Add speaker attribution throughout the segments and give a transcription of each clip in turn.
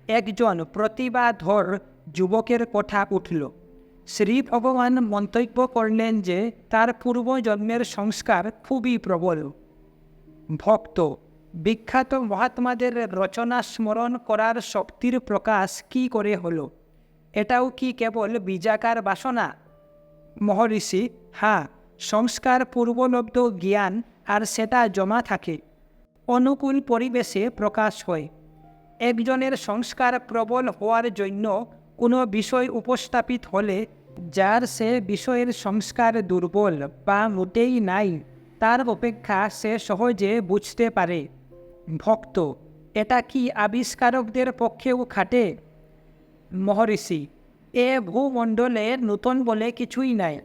Speaker 1: একজন প্রতিভাধর যুবকের কথা উঠল। শ্রী ভগবান মন্তব্য করলেন যে তার পূর্বজন্মের সংস্কার খুবই প্রবল। ভক্ত: বিখ্যাত মহাত্মাদের রচনা স্মরণ করার শক্তির প্রকাশ কি করে হলো? এটাও কি কেবল বীজাকার বাসনা? মহর্ষি: হ্যাঁ, সংস্কার পূর্বলব্ধ জ্ঞান, আর সেটা জমা থাকে, অনুকূল পরিবেশে প্রকাশ হয়। একজনের সংস্কার প্রবল হওয়ার জন্য কোনো বিষয় উপস্থাপিত হলে যার সে বিষয়ের সংস্কার দুর্বল বা মোটেই নাই, তার অপেক্ষা সে সহজে বুঝতে পারে। ভক্ত: এটা কি আবিষ্কারকদের পক্ষেও খাটে? মহর্ষি: এ ভূমণ্ডলে নূতন বলে কিছুই নাই।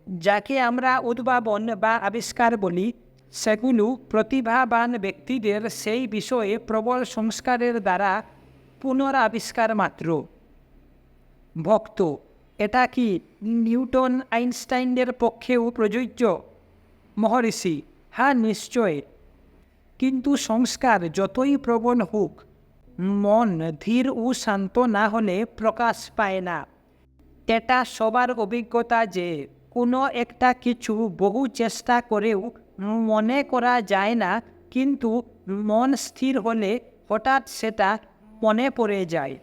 Speaker 1: যাকে আমরা উদ্ভাবন বা আবিষ্কার বলি, সেগুলো প্রতিভাবান ব্যক্তিদের সেই বিষয়ে প্রবল সংস্কারের দ্বারা পুনরাবিষ্কার মাত্র। ভক্ত: এটা কি নিউটন আইনস্টাইনের পক্ষেও প্রযোজ্য? মহর্ষি: হ্যাঁ, নিশ্চয়। কিন্তু সংস্কার যতই প্রবল হোক, মন ধীর ও শান্ত না হলে প্রকাশ পায় না। এটা সবার অভিজ্ঞতা যে কোনো একটা কিছু বহু চেষ্টা করেও মনে করা যায় না, কিন্তু মন স্থির হলে হঠাৎ সেটা মনে পড়ে যায়।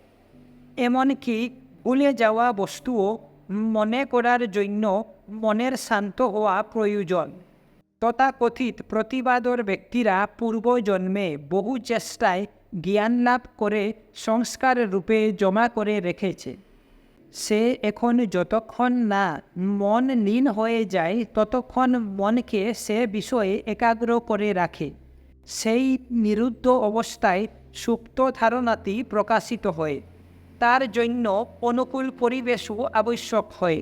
Speaker 1: এমনকি ভুলে যাওয়া বস্তুও মনে করার জন্য মনের শান্ত হওয়া প্রয়োজন। তথাকথিত প্রতিভাধর ব্যক্তিরা পূর্বজন্মে বহু চেষ্টায় জ্ঞান লাভ করে সংস্কার রূপে জমা করে রেখেছে। সে এখন যতক্ষণ না মন লীন হয়ে যায়, ততক্ষণ মনকে সে বিষয়ে একাগ্র করে রাখে। সেই নিরুদ্ধ অবস্থায় সুপ্ত ধারণাটি প্রকাশিত হয়। তার জন্য অনুকূল পরিবেশও আবশ্যক হয়।